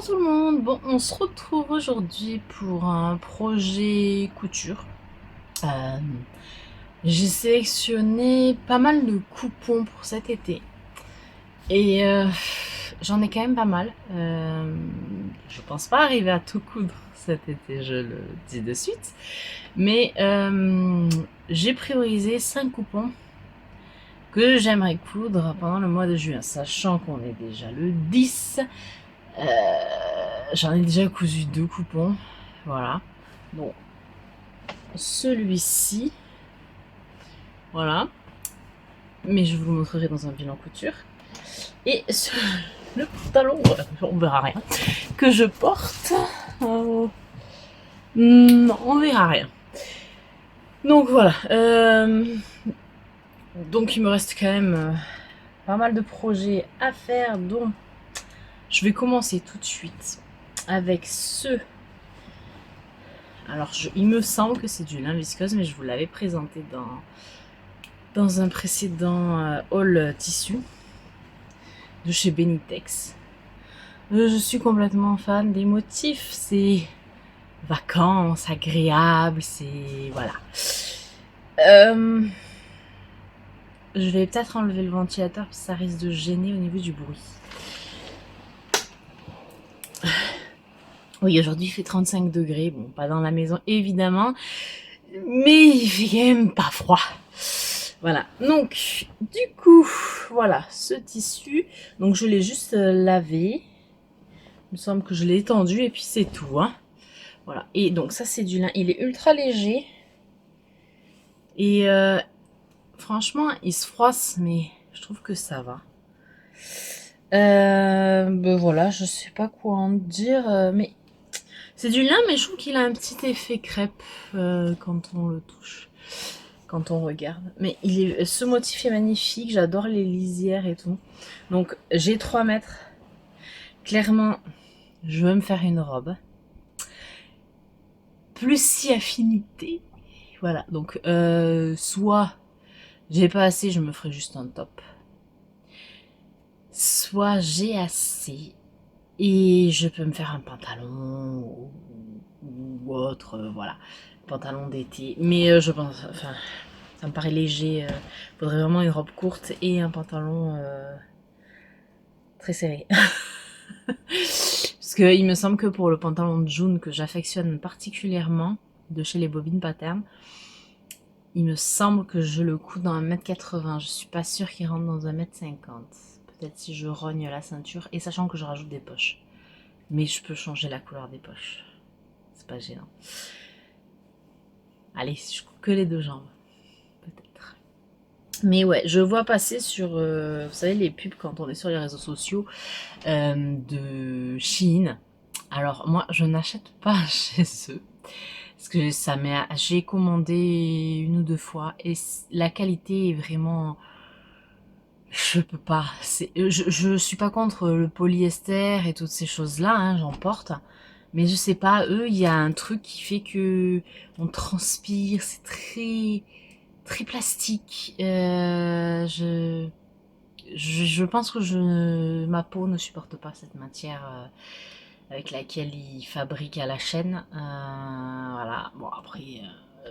Bonjour tout le monde. Bon, on se retrouve aujourd'hui pour un projet couture. Euh, j'ai sélectionné pas mal de coupons pour cet été et j'en ai quand même pas mal. Je pense pas arriver à tout coudre cet été, je le dis de suite, mais j'ai priorisé 5 coupons que j'aimerais coudre pendant le mois de juin, sachant qu'on est déjà le 10. J'en ai déjà cousu 2 coupons, voilà. Bon, celui-ci, voilà. Mais je vous le montrerai dans un bilan couture. Et le pantalon, on verra rien, que je porte, non, on verra rien. Donc voilà. Donc il me reste quand même pas mal de projets à faire, dont je vais commencer tout de suite avec ce. Alors il me semble que c'est du lin viscose, mais je vous l'avais présenté dans un précédent haul tissu de chez Benitex. Je suis complètement fan des motifs, c'est vacances, agréable, c'est... voilà. Je vais peut-être enlever le ventilateur parce que ça risque de gêner au niveau du bruit. Oui, aujourd'hui il fait 35 degrés, bon, pas dans la maison évidemment, mais il fait quand même pas froid. Voilà, donc du coup, voilà, ce tissu, donc je l'ai juste lavé, il me semble que je l'ai étendu et puis c'est tout, hein. Voilà, et donc ça c'est du lin, il est ultra léger, et franchement il se froisse, mais je trouve que ça va. Ben voilà, je sais pas quoi en dire, mais c'est du lin, mais je trouve qu'il a un petit effet crêpe quand on le touche, quand on regarde. Mais ce motif est magnifique, j'adore les lisières et tout. Donc j'ai 3 mètres. Clairement, je veux me faire une robe. Plus si affinité. Voilà, donc soit j'ai pas assez, je me ferai juste un top. Soit j'ai assez et je peux me faire un pantalon ou autre, voilà. Pantalon d'été. Mais je pense, enfin, ça me paraît léger. Faudrait vraiment une robe courte et un pantalon très serré. Parce qu'il me semble que pour le pantalon de June que j'affectionne particulièrement, de chez les Bobines Pattern, il me semble que je le couds dans 1m80. Je suis pas sûre qu'il rentre dans 1m50. Peut-être si je rogne la ceinture, et sachant que je rajoute des poches. Mais je peux changer la couleur des poches. C'est pas gênant. Allez, je coupe que les 2 jambes. Peut-être. Mais ouais, je vois passer sur, vous savez, les pubs quand on est sur les réseaux sociaux de Shein. Alors moi, je n'achète pas chez eux. Parce que j'ai commandé 1 ou 2 fois et la qualité est vraiment... Je peux pas. Je suis pas contre le polyester et toutes ces choses-là, hein, j'en porte. Mais je sais pas, eux, il y a un truc qui fait que on transpire, c'est très plastique. Je pense que ma peau ne supporte pas cette matière avec laquelle ils fabriquent à la chaîne. Voilà. Bon, après,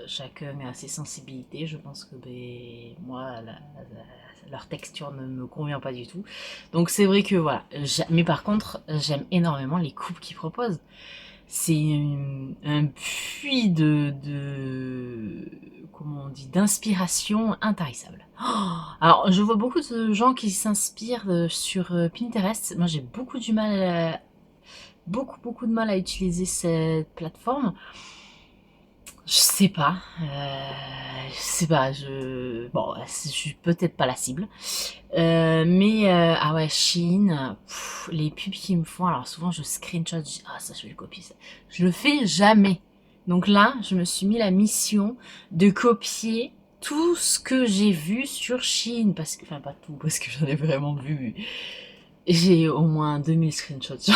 chacun a ses sensibilités. Je pense que moi, leur texture ne me convient pas du tout. Donc c'est vrai que voilà. Mais par contre, j'aime énormément les coupes qu'ils proposent. C'est un puits comment on dit, d'inspiration intarissable. Alors, je vois beaucoup de gens qui s'inspirent sur Pinterest. Moi, j'ai beaucoup du mal, beaucoup de mal à utiliser cette plateforme. Je sais pas, bon, je suis peut-être pas la cible, mais ah ouais, Shein, les pubs qu'ils me font, alors souvent je screenshot, je dis ah ça je vais le copier ça, je le fais jamais. Donc là, je me suis mis la mission de copier tout ce que j'ai vu sur Shein, parce que, enfin pas tout, parce que j'en ai vraiment vu, j'ai au moins 2000 screenshots.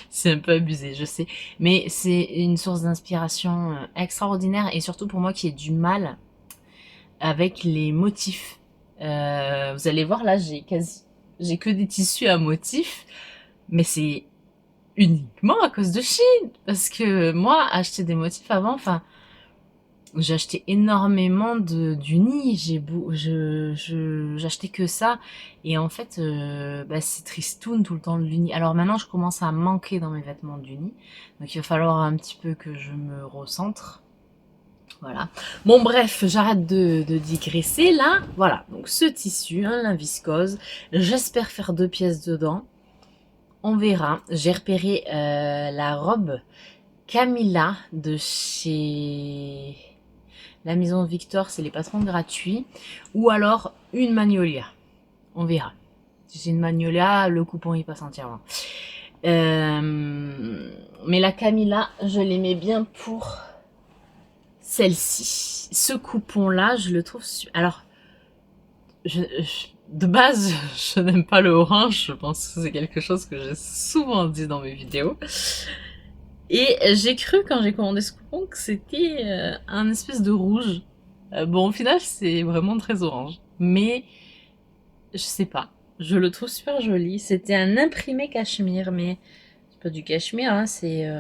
C'est un peu abusé, je sais. Mais c'est une source d'inspiration extraordinaire et surtout pour moi qui ai du mal avec les motifs. Vous allez voir là, j'ai que des tissus à motifs, mais c'est uniquement à cause de Chine. Parce que moi, acheter des motifs avant, enfin, j'ai acheté énormément d'unis, j'achetais que ça, et en fait, bah, c'est tristoun tout le temps l'uni. Alors maintenant, je commence à manquer dans mes vêtements d'uni, donc il va falloir un petit peu que je me recentre. Voilà. Bon bref, j'arrête de digresser là. Voilà, donc ce tissu, un lin viscose, j'espère faire 2 pièces dedans. On verra. J'ai repéré la robe Camilla de chez la maison Victor, c'est les patrons gratuits. Ou alors une Magnolia. On verra. Si c'est une Magnolia, le coupon il passe entièrement. Mais la Camilla, je l'aimais bien pour celle-ci. Ce coupon-là, je le trouve... Alors, de base, je n'aime pas le orange. Je pense que c'est quelque chose que j'ai souvent dit dans mes vidéos. Et j'ai cru quand j'ai commandé ce coupon que c'était un espèce de rouge. Bon, au final, c'est vraiment très orange. Mais, je sais pas. Je le trouve super joli. C'était un imprimé cachemire, mais c'est pas du cachemire, hein, c'est...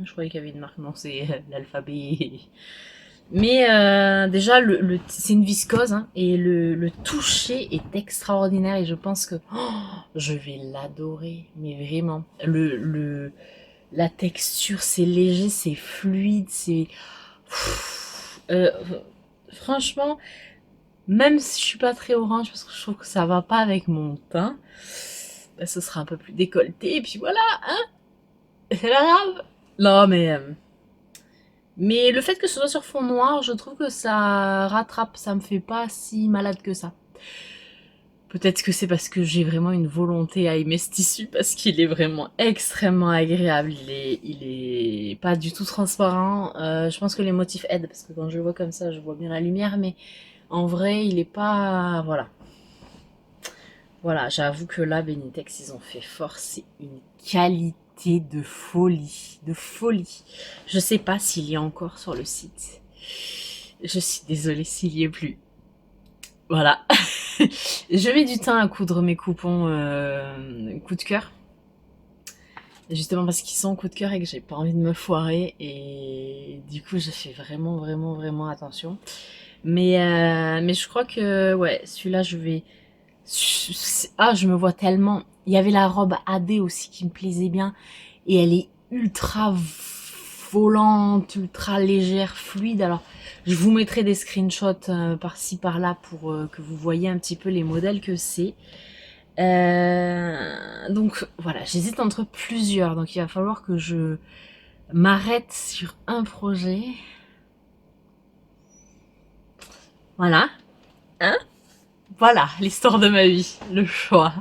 Je croyais qu'il y avait une marque, non, c'est l'alphabet. Mais déjà, c'est une viscose, hein, et le toucher est extraordinaire, et je pense que je vais l'adorer, mais vraiment. La texture, c'est léger, c'est fluide, c'est... Euh, franchement, même si je suis pas très orange, parce que je trouve que ça va pas avec mon teint, bah, ce sera un peu plus décolleté, et puis voilà, hein, c'est pas grave. Non, mais le fait que ce soit sur fond noir, je trouve que ça rattrape, ça me fait pas si malade que ça. Peut-être que c'est parce que j'ai vraiment une volonté à aimer ce tissu, parce qu'il est vraiment extrêmement agréable. Il est pas du tout transparent. Je pense que les motifs aident, parce que quand je le vois comme ça, je vois bien la lumière, mais en vrai, il est pas... Voilà. Voilà, j'avoue que là, Benitex, ils ont fait fort. C'est une qualité de folie. De folie. Je sais pas s'il y a encore sur le site. Je suis désolée s'il y est plus. Voilà. Je mets du temps à coudre mes coupons coup de cœur. Justement parce qu'ils sont coup de cœur et que j'ai pas envie de me foirer. Et du coup, je fais vraiment, vraiment, vraiment attention. Mais je crois que, ouais, celui-là, je vais... Ah, je me vois tellement... Il y avait la robe AD aussi qui me plaisait bien. Et elle est ultra volante, ultra légère, fluide. Alors, je vous mettrai des screenshots par-ci, par-là pour que vous voyez un petit peu les modèles que c'est. Donc, voilà, j'hésite entre plusieurs. Donc, il va falloir que je m'arrête sur un projet. Voilà. Hein? Voilà, l'histoire de ma vie. Le choix.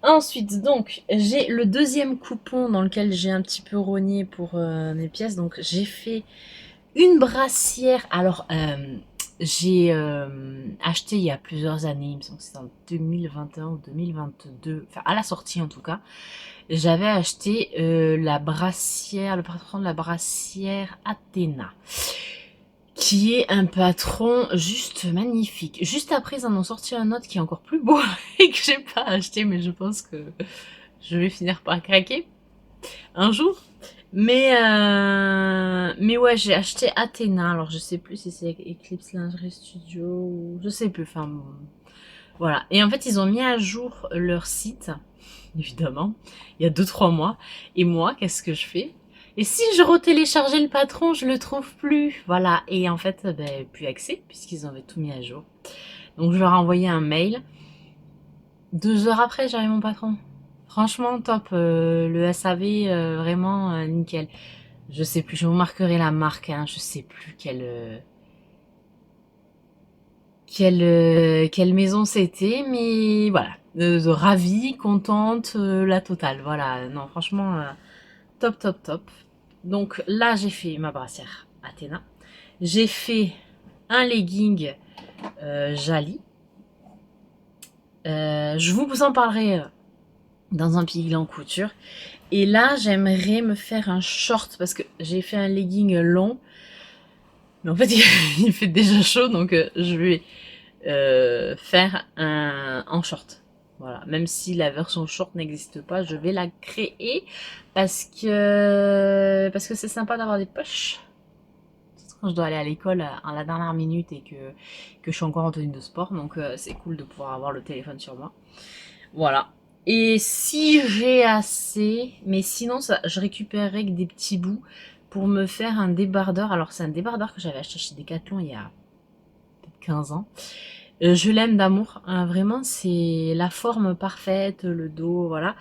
Ensuite, donc, j'ai le deuxième coupon dans lequel j'ai un petit peu rogné pour mes pièces. Donc, j'ai fait une brassière. Alors, j'ai acheté il y a plusieurs années, il me semble que c'était en 2021 ou 2022, enfin à la sortie en tout cas, j'avais acheté la brassière, le patron de la brassière Athéna, qui est un patron juste magnifique. Juste après, ils en ont sorti un autre qui est encore plus beau et que j'ai pas acheté, mais je pense que je vais finir par craquer un jour. Mais ouais, j'ai acheté Athéna. Alors je sais plus si c'est Eclipse Lingerie Studio ou je sais plus. Enfin bon, voilà. Et en fait, ils ont mis à jour leur site, évidemment, il y a 2-3 mois. Et moi, qu'est-ce que je fais? Et si je retéléchargeais le patron, je le trouve plus. Voilà. Et en fait, ben, plus accès puisqu'ils avaient tout mis à jour. Donc je leur ai envoyé un mail. 2 heures après, j'avais mon patron. Franchement, top. Le SAV, vraiment nickel. Je sais plus, je vous marquerai la marque, hein, je sais plus quelle maison c'était, mais voilà. Ravie, contente, la totale. Voilà, non, franchement, top, top, top. Donc là, j'ai fait ma brassière Athéna. J'ai fait un legging Jali. Je vous en parlerai dans un pilier en couture. Et là, j'aimerais me faire un short parce que j'ai fait un legging long. Mais en fait, il fait déjà chaud, donc je vais faire un en short. Voilà, même si la version short n'existe pas, je vais la créer parce que c'est sympa d'avoir des poches. Quand je dois aller à l'école à la dernière minute et que je suis encore en tenue de sport, donc c'est cool de pouvoir avoir le téléphone sur moi. Voilà. Et si j'ai assez, mais sinon ça, je récupérerai que des petits bouts pour me faire un débardeur. Alors c'est un débardeur que j'avais acheté chez Decathlon il y a peut-être 15 ans. Je l'aime d'amour, hein, vraiment c'est la forme parfaite, le dos, voilà.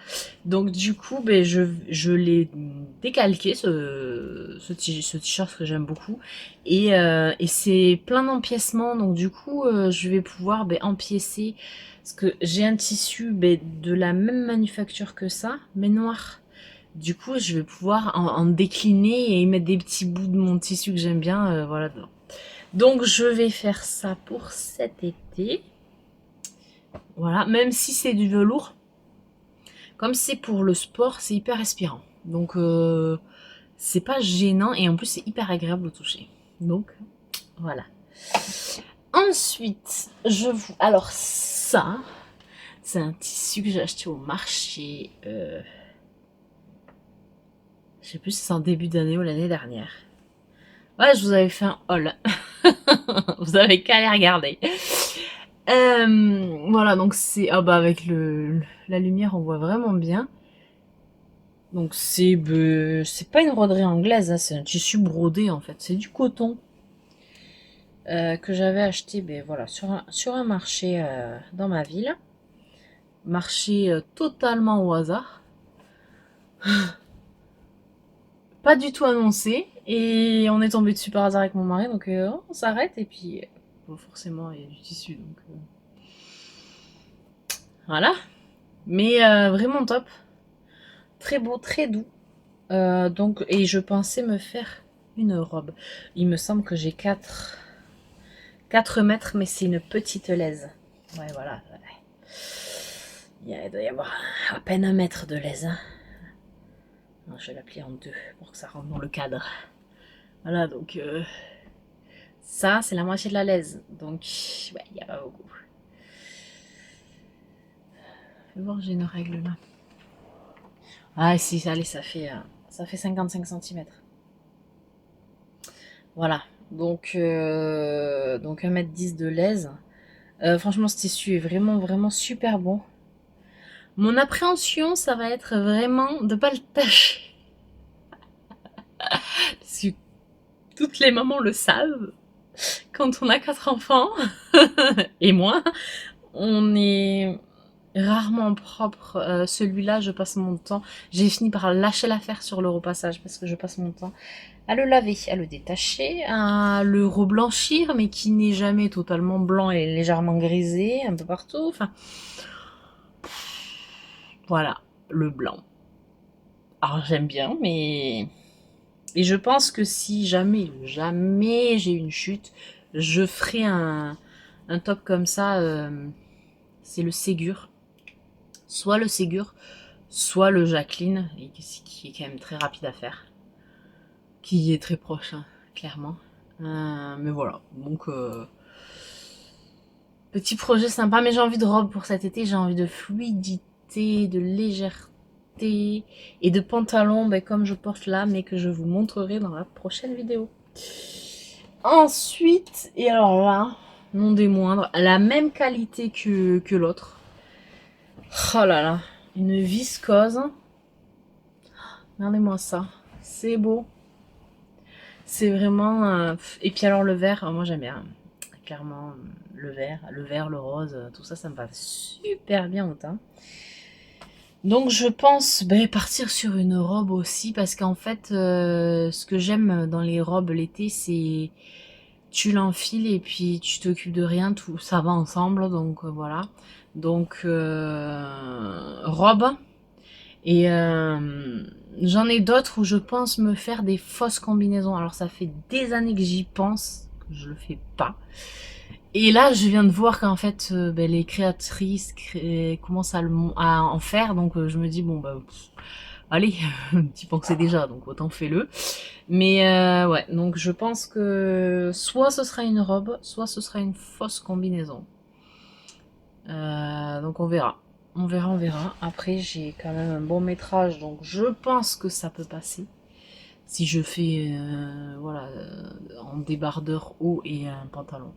Donc du coup, ben, je l'ai décalqué, ce t-shirt que j'aime beaucoup. Et c'est plein d'empiècements, donc du coup, je vais pouvoir ben, empiécer, parce que j'ai un tissu ben, de la même manufacture que ça, mais noir. Du coup, je vais pouvoir en décliner et mettre des petits bouts de mon tissu que j'aime bien, voilà, dedans. Donc je vais faire ça pour cet été. Voilà, même si c'est du velours, comme c'est pour le sport, c'est hyper respirant. Donc c'est pas gênant et en plus c'est hyper agréable au toucher. Donc voilà. Ensuite, alors ça, c'est un tissu que j'ai acheté au marché. Je sais plus si c'est en début d'année ou l'année dernière. Ouais, je vous avais fait un haul. Vous avez qu'à aller regarder. Voilà, donc c'est... Ah bah avec la lumière, on voit vraiment bien. Donc c'est pas une broderie anglaise, hein, c'est un tissu brodé en fait. C'est du coton que j'avais acheté ben, voilà, sur un marché dans ma ville. Marché totalement au hasard. Pas du tout annoncé. Et on est tombé dessus par hasard avec mon mari. Donc on s'arrête et puis bon, forcément il y a du tissu. Donc voilà. Mais vraiment top. Très beau, très doux. Donc, et je pensais me faire une robe. Il me semble que j'ai 4 mètres, mais c'est une petite laise. Ouais, voilà. Il doit y avoir à peine 1 mètre de laise. Hein. Non, je vais la plier en 2 pour que ça rentre dans le cadre. Voilà, donc ça, c'est la moitié de la laise. Donc, ouais, il n'y a pas beaucoup. Je vais voir, j'ai une règle là. Ah si, allez, ça fait 55 cm. Voilà, donc 1,10 m de laise. Franchement, ce tissu est vraiment, vraiment super bon. Mon appréhension, ça va être vraiment de pas le tâcher. Parce que toutes les mamans le savent. Quand on a 4 enfants, et moi, on est rarement propre. Celui-là, je passe mon temps. J'ai fini par lâcher l'affaire sur le repassage parce que je passe mon temps à le laver, à le détacher, à le reblanchir, mais qui n'est jamais totalement blanc et légèrement grisé un peu partout. Enfin, voilà, le blanc. Alors j'aime bien, mais... Et je pense que si jamais j'ai une chute, je ferai un top comme ça, c'est le Ségur. Soit le Ségur, soit le Jacqueline, qui est quand même très rapide à faire. Qui est très proche, hein, clairement. Mais voilà, donc... petit projet sympa, mais j'ai envie de robe pour cet été, j'ai envie de fluidité, de légèreté et de pantalon ben, comme je porte là, mais que je vous montrerai dans la prochaine vidéo. Ensuite, et alors là, non des moindres, la même qualité que l'autre. Oh là là, une viscose. Regardez-moi ça, c'est beau. C'est vraiment... Et puis alors le vert, moi j'aime bien. Clairement, le vert, le rose, tout ça, ça me va super bien au teint. Donc je pense partir sur une robe aussi parce qu'en fait ce que j'aime dans les robes l'été c'est tu l'enfiles et puis tu t'occupes de rien, tout ça va ensemble donc voilà. Donc robe et j'en ai d'autres où je pense me faire des fausses combinaisons. Alors ça fait des années que j'y pense, que je le fais pas. Et là, je viens de voir qu'en fait, les créatrices commencent à en faire, donc je me dis, bon, bah, allez, tu pensais déjà, donc autant fais-le. Mais ouais, donc je pense que soit ce sera une robe, soit ce sera une fausse combinaison. Donc on verra. On verra, on verra. Après, j'ai quand même un bon métrage, donc je pense que ça peut passer. Si je fais, voilà, en débardeur haut et un pantalon.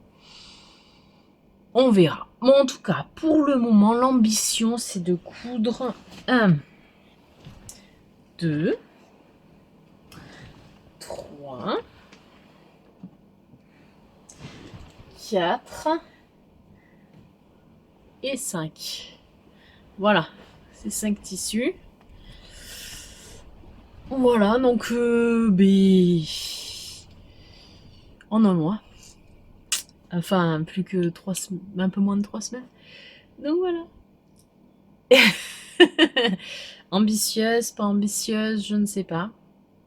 On verra. Bon, en tout cas, pour le moment, l'ambition, c'est de coudre un, 2, 3, 4 et 5. Voilà, c'est 5 tissus. Voilà, donc en un mois. Enfin, plus que 3 semaines, un peu moins de 3 semaines. Donc voilà. Ambitieuse, pas ambitieuse, je ne sais pas.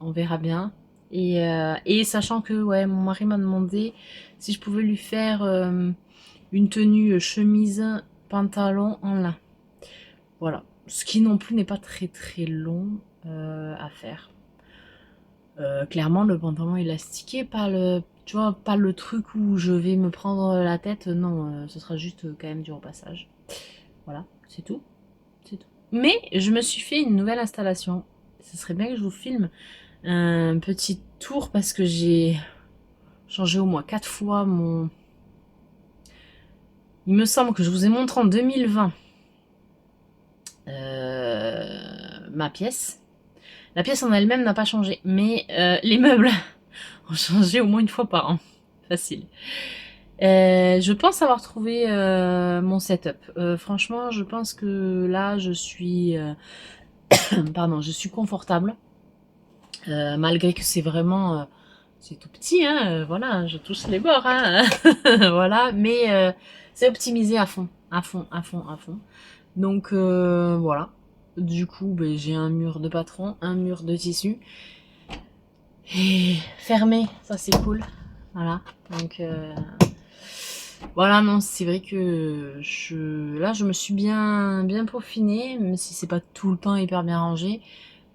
On verra bien. Et sachant que ouais, mon mari m'a demandé si je pouvais lui faire une tenue chemise, pantalon en lin. Voilà. Ce qui non plus n'est pas très très long à faire. Clairement, le pantalon élastiqué, pas le, tu vois, pas le truc où je vais me prendre la tête. Non, ce sera juste quand même du repassage. Voilà, c'est tout. C'est tout. Mais je me suis fait une nouvelle installation. Ce serait bien que je vous filme un petit tour parce que j'ai changé au moins 4 fois mon... Il me semble que je vous ai montré en 2020 ma pièce. La pièce en elle-même n'a pas changé, mais les meubles ont changé au moins une fois par an. Facile. Je pense avoir trouvé mon setup. Franchement, je pense que là, je suis... pardon, je suis confortable. Malgré que c'est vraiment... c'est tout petit, hein, voilà, je touche les bords, hein, voilà, mais c'est optimisé à fond, à fond, à fond, à fond. Donc voilà, du coup, ben, j'ai un mur de patron, un mur de tissu, et fermé, ça c'est cool, voilà. Donc voilà, non, c'est vrai que là, je me suis bien peaufinée, même si c'est pas tout le temps hyper bien rangé.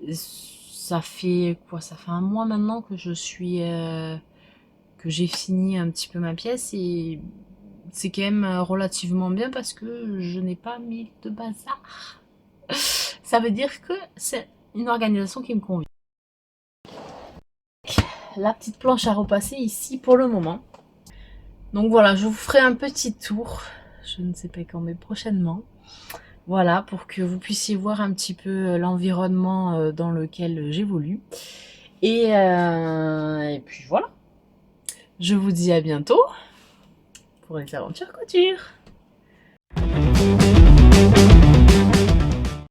Ça fait quoi? Ça fait un mois maintenant que je suis que j'ai fini un petit peu ma pièce et c'est quand même relativement bien parce que je n'ai pas mis de bazar. Ça veut dire que c'est une organisation qui me convient. La petite planche à repasser ici pour le moment. Donc voilà, je vous ferai un petit tour. Je ne sais pas quand, mais prochainement. Voilà, pour que vous puissiez voir un petit peu l'environnement dans lequel j'évolue. Et puis voilà. Je vous dis à bientôt pour les aventures couture.